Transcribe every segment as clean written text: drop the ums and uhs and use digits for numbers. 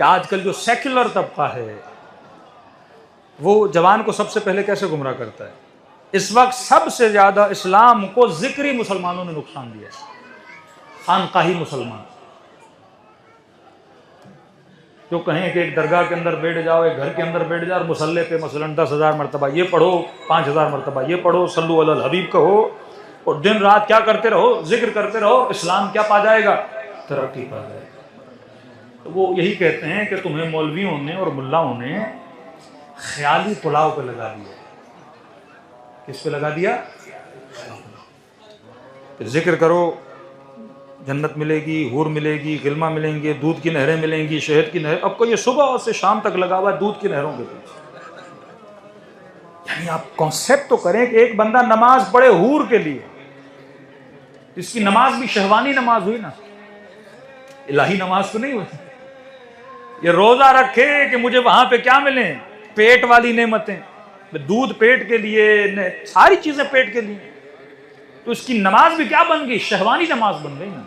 کہ آج کل جو سیکولر طبقہ ہے وہ جوان کو سب سے پہلے کیسے گمراہ کرتا ہے؟ اس وقت سب سے زیادہ اسلام کو ذکری مسلمانوں نے نقصان دیا ہے، خانقاہی مسلمان جو کہیں کہ ایک درگاہ کے اندر بیٹھ جاؤ، ایک گھر کے اندر بیٹھ جاؤ اور مصلی پہ مثلا 10,000 مرتبہ یہ پڑھو، 5,000 مرتبہ یہ پڑھو، صلو علی الحبیب کہو اور دن رات کیا کرتے رہو؟ ذکر کرتے رہو، اسلام کیا پا جائے گا؟ ترقی پا جائے گا۔ تو وہ یہی کہتے ہیں کہ تمہیں مولویوں نے اور ملاؤں نے خیالی پلاؤ پہ لگا دیا۔ کس پہ لگا دیا؟ کہ ذکر کرو جنت ملے گی، حور ملے گی، غلمہ ملیں گے، دودھ کی نہریں ملیں گی، شہد کی نہر۔ اب کو یہ صبح سے شام تک لگا ہوا ہے دودھ کی نہروں کے پیچھے۔ یعنی آپ کانسیپٹ تو کریں کہ ایک بندہ نماز پڑھے حور کے لیے، اس کی نماز بھی شہوانی نماز ہوئی نا، الہی نماز تو نہیں ہوئی۔ یہ روزہ رکھے کہ مجھے وہاں پہ کیا ملیں؟ پیٹ والی نعمتیں، دودھ پیٹ کے لیے، ساری چیزیں پیٹ کے لیے، تو اس کی نماز بھی کیا بن گئی؟ شہوانی نماز بن گئی نا۔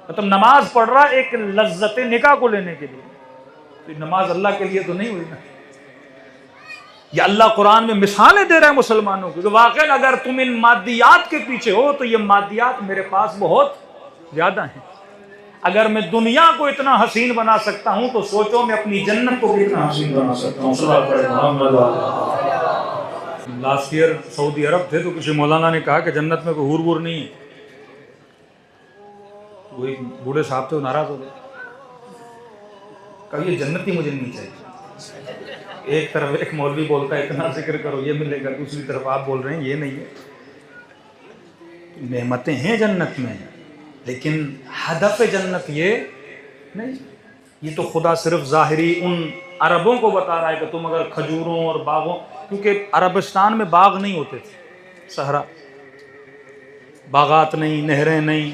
مطلب نماز پڑھ رہا ایک لذت نکاح کو لینے کے لیے، تو نماز اللہ کے لیے تو نہیں ہوئی نا۔ یہ اللہ قرآن میں مثالیں دے رہا ہے مسلمانوں کو کہ واقعی اگر تم ان مادیات کے پیچھے ہو تو یہ مادیات میرے پاس بہت زیادہ ہیں۔ اگر میں دنیا کو اتنا حسین بنا سکتا ہوں تو سوچو میں اپنی جنت کو بھی اتنا حسین بنا سکتا ہوں۔ صلی اللہ علیہ محمد۔ لاسٹ ایئر سعودی عرب تھے تو کسی مولانا نے کہا کہ جنت میں کوئی حور وور نہیں ہے، وہی بوڑھے صاحب تھے وہ ناراض ہو گئے، کہا یہ جنت ہی مجھے نہیں چاہیے۔ ایک طرف ایک مولوی بولتا ہے اتنا ذکر کرو یہ ملے گا، دوسری طرف آپ بول رہے ہیں یہ نہیں ہے۔ نعمتیں ہیں جنت میں لیکن ہدف جنت یہ نہیں۔ یہ تو خدا صرف ظاہری ان عربوں کو بتا رہا ہے کہ تم اگر کھجوروں اور باغوں، کیونکہ عربستان میں باغ نہیں ہوتے تھے، صحرا، باغات نہیں، نہریں نہیں،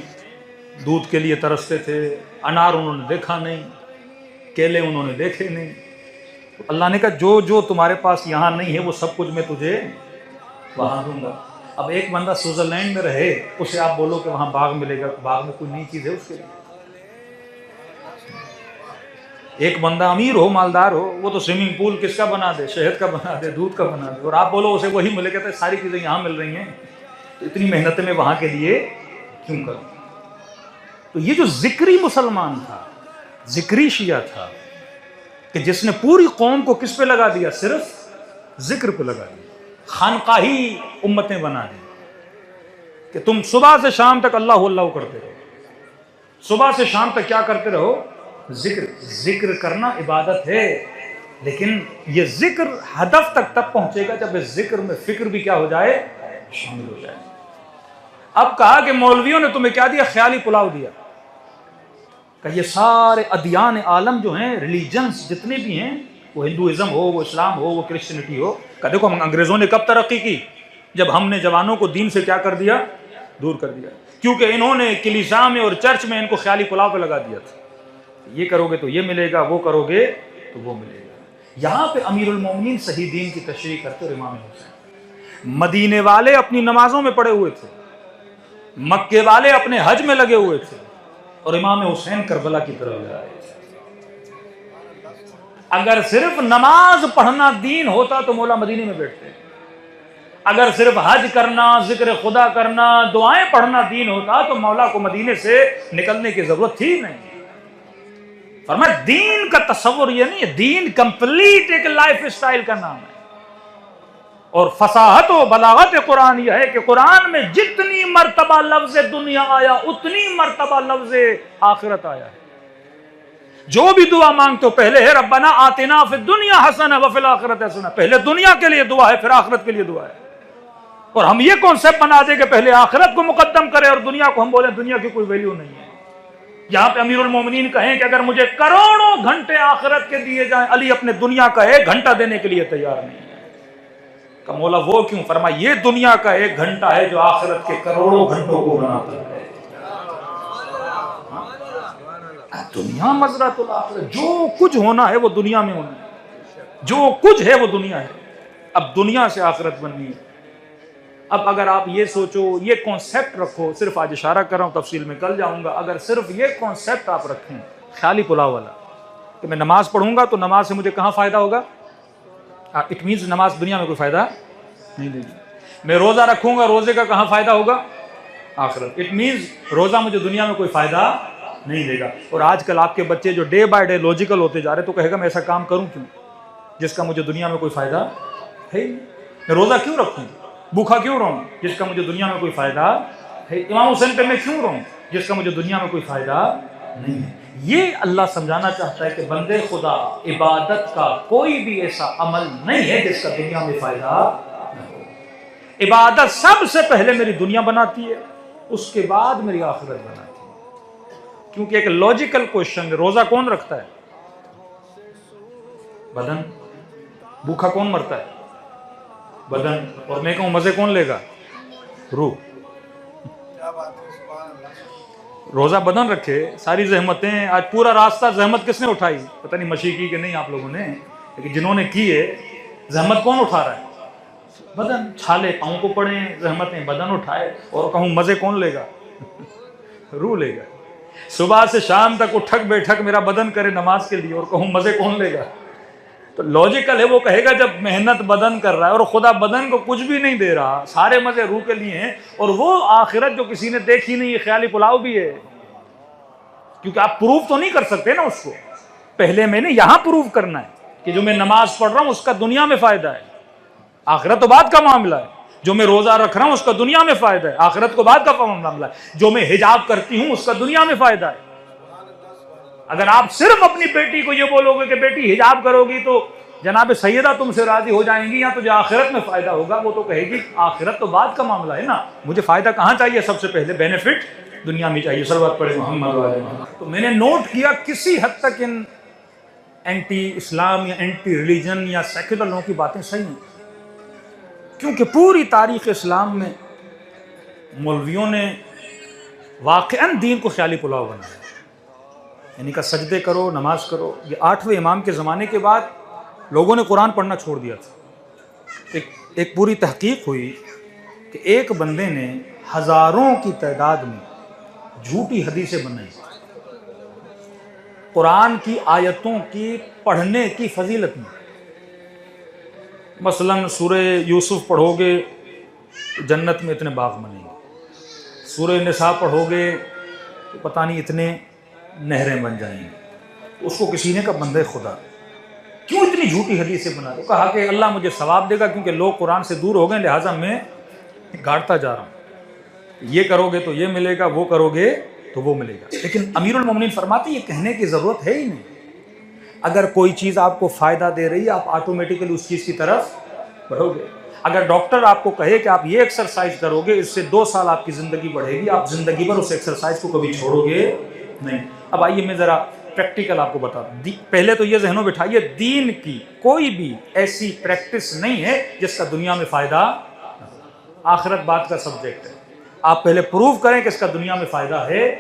دودھ کے لیے ترستے تھے، انار انہوں نے دیکھا نہیں، کیلے انہوں نے دیکھے نہیں۔ تو اللہ نے کہا جو جو تمہارے پاس یہاں نہیں ہے وہ سب کچھ میں تجھے وہاں دوں گا۔ اب ایک بندہ سوئٹزرلینڈ میں رہے، اسے آپ بولو کہ وہاں باغ ملے گا، باغ میں کوئی نئی چیز ہے اس کے لیے؟ ایک بندہ امیر ہو، مالدار ہو، وہ تو سوئمنگ پول کس کا بنا دے؟ شہد کا بنا دے، دودھ کا بنا دے، اور آپ بولو اسے وہی ملے، کہتے ہیں ساری چیزیں یہاں مل رہی ہیں تو اتنی محنتیں میں وہاں کے لیے کیوں کروں؟ تو یہ جو ذکری مسلمان تھا، ذکری شیعہ تھا، کہ جس نے پوری قوم کو کس پہ لگا دیا؟ صرف ذکر پہ لگا دیا، خانقاہی امتیں بنا دی کہ تم صبح سے شام تک اللہ اللہ کرتے رہو، صبح سے شام تک کیا کرتے رہو؟ ذکر۔ ذکر کرنا عبادت ہے لیکن یہ ذکر ہدف تک تب پہنچے گا جب اس ذکر میں فکر بھی کیا ہو جائے؟ شامل ہو جائے۔ اب کہا کہ مولویوں نے تمہیں کیا دیا؟ خیالی پلاؤ دیا، کہ یہ سارے ادیان عالم جو ہیں، ریلیجنز جتنے بھی ہیں، وہ ہندوازم ہو، وہ اسلام ہو، وہ کرسچینٹی ہو، کہ دیکھو انگریزوں نے کب ترقی کی؟ جب ہم نے جوانوں کو دین سے کیا کر دیا؟ دور کر دیا، کیونکہ انہوں نے کلیسا میں اور چرچ میں ان کو خیالی پلاؤ پہ لگا دیا تھا، یہ کرو گے تو یہ ملے گا، وہ کرو گے تو وہ ملے گا۔ یہاں پہ امیر المومنین صحیح دین کی تشریح کرتے اور امام حسین، مدینے والے اپنی نمازوں میں پڑے ہوئے تھے، مکے والے اپنے حج میں لگے ہوئے تھے، اور امام حسین کربلا کی طرف جا رہے تھے۔ اگر صرف نماز پڑھنا دین ہوتا تو مولا مدینے میں بیٹھتے، اگر صرف حج کرنا، ذکر خدا کرنا، دعائیں پڑھنا دین ہوتا تو مولا کو مدینے سے نکلنے کی ضرورت تھی نہیں۔ فرمایا دین کا تصور یہ نہیں ہے، دین کمپلیٹ ایک لائف اسٹائل کا نام ہے۔ اور فصاحت و بلاغت قرآن یہ ہے کہ قرآن میں جتنی مرتبہ لفظ دنیا آیا اتنی مرتبہ لفظ آخرت آیا ہے۔ جو بھی دعا مانگتے ہو پہلے ہے ربنا آتنا فی الدنیا حسنہ وفی الآخرۃ حسنہ، پہلے دنیا کے لیے دعا ہے پھر آخرت کے لیے دعا ہے۔ اور ہم یہ کانسیپٹ بنا دیں کہ پہلے آخرت کو مقدم کرے اور دنیا کو ہم بولیں دنیا کی کوئی ویلیو نہیں ہے۔ یہاں پہ امیر المومنین کہیں کہ اگر مجھے کروڑوں گھنٹے آخرت کے دیے جائیں، علی اپنے دنیا کا 1 گھنٹہ دینے کے لیے تیار نہیں ہے۔ کہ مولا وہ کیوں؟ فرمایا یہ دنیا کا 1 گھنٹہ ہے جو آخرت کے کروڑوں گھنٹوں کو بناتا ہے۔ دنیا مزرعۃ الآخرت، جو کچھ ہونا ہے وہ دنیا میں ہونا ہے، جو کچھ ہے وہ دنیا ہے، اب دنیا سے آخرت بننی ہے۔ اب اگر آپ یہ سوچو، یہ کانسیپٹ رکھو، صرف آج اشارہ کر رہا ہوں، تفصیل میں کل جاؤں گا، اگر صرف یہ کانسیپٹ آپ رکھیں خیالی پلاؤ والا کہ میں نماز پڑھوں گا تو نماز سے مجھے کہاں فائدہ ہوگا؟ اٹ مینس نماز دنیا میں کوئی فائدہ نہیں دے گی. میں روزہ رکھوں گا، روزے کا کہاں فائدہ ہوگا؟ آخرت. اٹ مینس روزہ مجھے دنیا میں کوئی فائدہ نہیں دے گا. اور آج کل آپ کے بچے جو ڈے بائی ڈے لاجیکل ہوتے جا رہے تو کہے گا میں ایسا کام کروں کیوں جس کا مجھے دنیا میں کوئی فائدہ ہے. میں روزہ کیوں رکھوں، بھوکھا کیوں رہوں جس کا مجھے دنیا میں کوئی فائدہ ہے. امام حسین پہ میں کیوں رہوں جس کا مجھے دنیا میں کوئی فائدہ نہیں ہے. یہ اللہ سمجھانا چاہتا ہے کہ بندے خدا، عبادت کا کوئی بھی ایسا عمل نہیں ہے جس کا دنیا میں فائدہ نہ ہو. عبادت سب سے پہلے میری دنیا بناتی ہے، اس کے بعد میری آخرت بناتی ہے. کیونکہ ایک لاجیکل کوشچن، روزہ کون رکھتا ہے؟ بدن. بھوکا کون مرتا ہے؟ بدن. اور میں کہوں مزے کون لے گا؟ روح. روزہ بدن رکھے، ساری زحمتیں، آج پورا راستہ زحمت کس نے اٹھائی؟ پتہ نہیں مشی کی کہ نہیں آپ لوگوں نے، لیکن جنہوں نے کی ہے زحمت کون اٹھا رہا ہے؟ بدن. چھالے پاؤں کو پڑے، زحمتیں بدن اٹھائے. اور کہوں مزے کون لے گا؟ روح لے گا. صبح سے شام تک اٹھک بیٹھک میرا بدن کرے نماز کے لیے، اور کہوں مزے کون لے گا؟ تو لاجیکل ہے، وہ کہے گا جب محنت بدن کر رہا ہے اور خدا بدن کو کچھ بھی نہیں دے رہا، سارے مزے روح کے لیے ہیں، اور وہ آخرت جو کسی نے دیکھی نہیں، خیالی پلاؤ بھی ہے. کیونکہ آپ پروف تو نہیں کر سکتے نا اس کو. پہلے میں نے یہاں پروف کرنا ہے کہ جو میں نماز پڑھ رہا ہوں اس کا دنیا میں فائدہ ہے، آخرت تو بعد کا معاملہ ہے. جو میں روزہ رکھ رہا ہوں اس کا دنیا میں فائدہ ہے، آخرت کو بعد کا معاملہ ہے. جو میں حجاب کرتی ہوں اس کا دنیا میں فائدہ ہے. اگر آپ صرف اپنی بیٹی کو یہ بولو گے کہ بیٹی حجاب کرو گی تو جناب سیدہ تم سے راضی ہو جائیں گی یا تجھے آخرت میں فائدہ ہوگا، وہ تو کہے گی آخرت تو بعد کا معاملہ ہے نا، مجھے فائدہ کہاں چاہیے؟ سب سے پہلے بینیفٹ دنیا میں چاہیے. صلوات پڑھے محمد علیہ وسلم. تو میں نے نوٹ کیا کسی حد تک ان اینٹی اسلام یا اینٹی ریلیجن یا سیکولر لوگوں کی باتیں صحیح ہیں، کیونکہ پوری تاریخ اسلام میں مولویوں نے واقعاً دین کو خیالی پلاؤ بنایا. یعنی کہ سجدے کرو، نماز کرو. یہ 8ویں امام کے زمانے کے بعد لوگوں نے قرآن پڑھنا چھوڑ دیا تھا. ایک پوری تحقیق ہوئی کہ ایک بندے نے ہزاروں کی تعداد میں جھوٹی حدیثیں بنائی قرآن کی آیتوں کی پڑھنے کی فضیلت میں. مثلا سورہ یوسف پڑھو گے تو جنت میں اتنے باغ بنیں گے، سورہ نساء پڑھو گے تو پتہ نہیں اتنے نہریں بن جائیں گے. اس کو کسی نے کہا بندے خدا کیوں اتنی جھوٹی حدیثیں بنا دو؟ کہا کہ اللہ مجھے ثواب دے گا کیونکہ لوگ قرآن سے دور ہو گئے، لہٰذا میں گاڑتا جا رہا ہوں. یہ کرو گے تو یہ ملے گا، وہ کرو گے تو وہ ملے گا. لیکن امیر المومنین فرماتے ہیں یہ کہنے کی ضرورت ہے ہی نہیں. اگر کوئی چیز آپ کو فائدہ دے رہی ہے آپ آٹومیٹیکلی اس چیز کی طرف بڑھو گے. اگر ڈاکٹر آپ کو کہے کہ آپ یہ ایکسرسائز کرو گے اس سے 2 سال آپ کی زندگی بڑھے گی، آپ زندگی بھر اس ایکسرسائز کو کبھی چھوڑو گے نہیں. اب آئیے میں ذرا پریکٹیکل آپ کو بتا دوں. پہلے تو یہ ذہنوں بٹھائیے دین کی کوئی بھی ایسی پریکٹس نہیں ہے جس کا دنیا میں فائدہ. آخرت بات کا سبجیکٹ ہے. آپ پہلے پروف کریں کہ اس کا دنیا میں فائدہ ہے،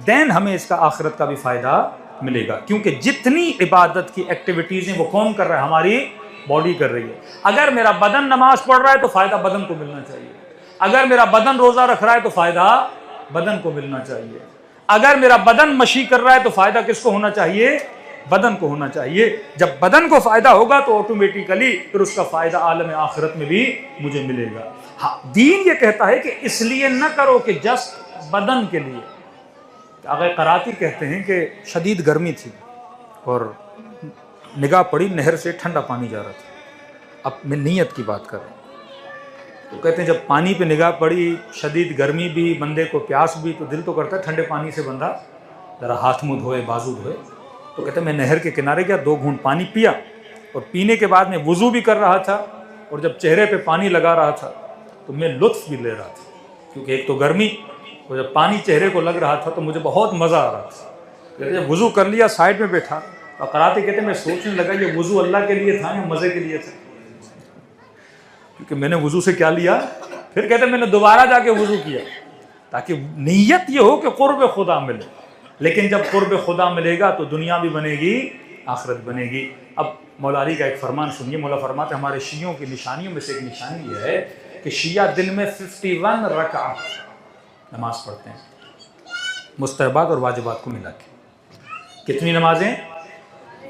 دین ہمیں اس کا آخرت کا بھی فائدہ ملے گا. کیونکہ جتنی عبادت کی ایکٹیویٹیز ہیں وہ کون کر رہا ہے؟ ہماری باڈی کر رہی ہے. اگر میرا بدن نماز پڑھ رہا ہے تو فائدہ بدن کو ملنا چاہیے. اگر میرا بدن روزہ رکھ رہا ہے تو فائدہ بدن کو ملنا چاہیے. اگر میرا بدن مشی کر رہا ہے تو فائدہ کس کو ہونا چاہیے؟ بدن کو ہونا چاہیے. جب بدن کو فائدہ ہوگا تو آٹومیٹیکلی پھر اس کا فائدہ عالم آخرت میں بھی مجھے ملے گا. ہاں دین یہ کہتا ہے کہ اس لیے نہ کرو کہ جسٹ بدن کے لیے. آغا قراتی کہتے ہیں کہ شدید گرمی تھی اور نگاہ پڑی نہر سے ٹھنڈا پانی جا رہا تھا. اب میں نیت کی بات کر رہا ہوں تو کہتے ہیں جب پانی پہ نگاہ پڑی، شدید گرمی بھی، بندے کو پیاس بھی، تو دل تو کرتا ہے ٹھنڈے پانی سے بندہ ذرا ہاتھ منہ دھوئے، بازو دھوئے. تو کہتے ہیں میں نہر کے کنارے گیا، 2 گھونٹ پانی پیا اور پینے کے بعد میں وضو بھی کر رہا تھا اور جب چہرے پہ پانی لگا رہا تھا تو میں لطف بھی لے رہا تھا. کیونکہ ایک تو گرمی اور جب پانی چہرے کو لگ رہا تھا تو مجھے بہت مزہ آ رہا تھا. جب وضو کر لیا سائڈ میں بیٹھا اور قراتے کہتے ہیں میں سوچنے لگا یہ وضو اللہ کے لیے تھا یا مزے کے لیے تھا؟ کیونکہ میں نے وضو سے کیا لیا؟ پھر کہتے ہیں میں نے دوبارہ جا کے وضو کیا تاکہ نیت یہ ہو کہ قرب خدا ملے. لیکن جب قرب خدا ملے گا تو دنیا بھی بنے گی، آخرت بنے گی. اب مولا علی کا ایک فرمان سنیے. مولا فرماتے ہیں ہمارے شیعوں کی نشانیوں میں سے ایک نشانی یہ ہے کہ شیعہ دن میں 51 رکعت نماز پڑھتے ہیں، مستحبات اور واجبات کو ملا کے. کتنی نمازیں؟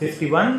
51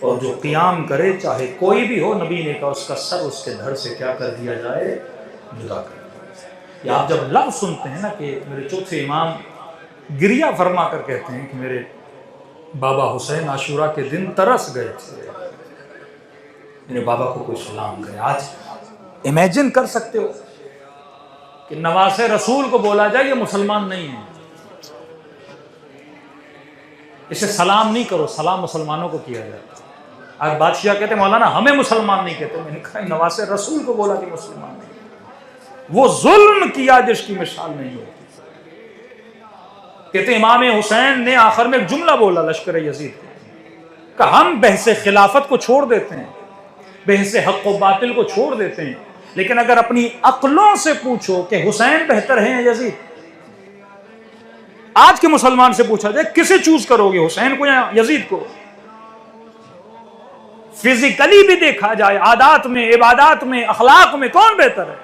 اور جو قیام کرے چاہے کوئی بھی ہو، نبی نے کہا اس کا سر اس کے دھڑ سے کیا کر دیا جائے، جدا کر دیا جائے۔ یا آپ جب لفظ سنتے ہیں نا کہ میرے چوتھے امام گریہ فرما کر کہتے ہیں کہ میرے بابا حسین عاشوراء کے دن ترس گئے تھے، میرے بابا کو کوئی سلام کرے۔ آج امیجن کر سکتے ہو کہ نواسے رسول کو بولا جائے یہ مسلمان نہیں ہے، اسے سلام نہیں کرو، سلام مسلمانوں کو کیا جاتا ہے۔ آج بادشاہ کہتے ہیں مولانا ہمیں مسلمان نہیں کہتے، میں نے کہا نواسے رسول کو بولا کہ مسلمان نہیں، وہ ظلم کیا جس کی مثال نہیں ہوتی۔ کہتے ہیں امام حسین نے آخر میں ایک جملہ بولا لشکر یزید کو، کہ ہم بحث خلافت کو چھوڑ دیتے ہیں، بحث حق و باطل کو چھوڑ دیتے ہیں، لیکن اگر اپنی عقلوں سے پوچھو کہ حسین بہتر ہیں یا یزید، آج کے مسلمان سے پوچھا جائے کسے چوز کرو گے، حسین کو یا یزید کو؟ فزیکلی بھی دیکھا جائے، عادات میں، عبادات میں، اخلاق میں کون بہتر ہے؟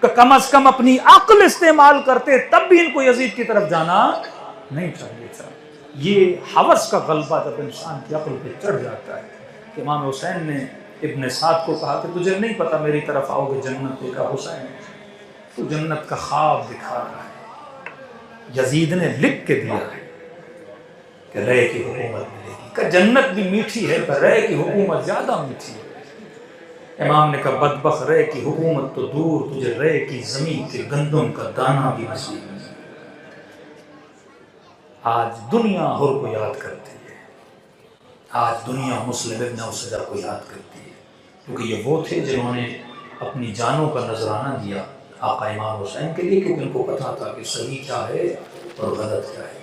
کہ کم از کم اپنی عقل استعمال کرتے تب بھی ان کو یزید کی طرف جانا نہیں چاہیے تھا۔ یہ ہوس کا غلبہ جب انسان کی عقل پہ چڑھ جاتا ہے۔ کہ امام حسین نے ابن سعد کو کہا کہ تجھے نہیں پتا میری طرف آؤ گے جنت دیکھا، حسین تو جنت کا خواب دکھا رہا ہے، یزید نے لکھ کے دیا ہے کہ رے کی حکومت ملے گی، کہ جنت بھی میٹھی ہے پر رے کی حکومت زیادہ میٹھی ہے۔ امام نے کہا بدبخت رے کی حکومت تو دور، تجھے رے کی زمین کے گندم کا دانہ بھی نصیب نہیں۔ آج دنیا ہر کو یاد کرتی ہے، آج دنیا مسلم ابن اسدہ کو یاد کرتی ہے، کیونکہ یہ وہ تھے جنہوں نے اپنی جانوں کا نذرانہ دیا آقا امام حسین کے لیے، کیونکہ ان کو پتا تھا کہ صحیح کیا ہے اور غلط کیا ہے۔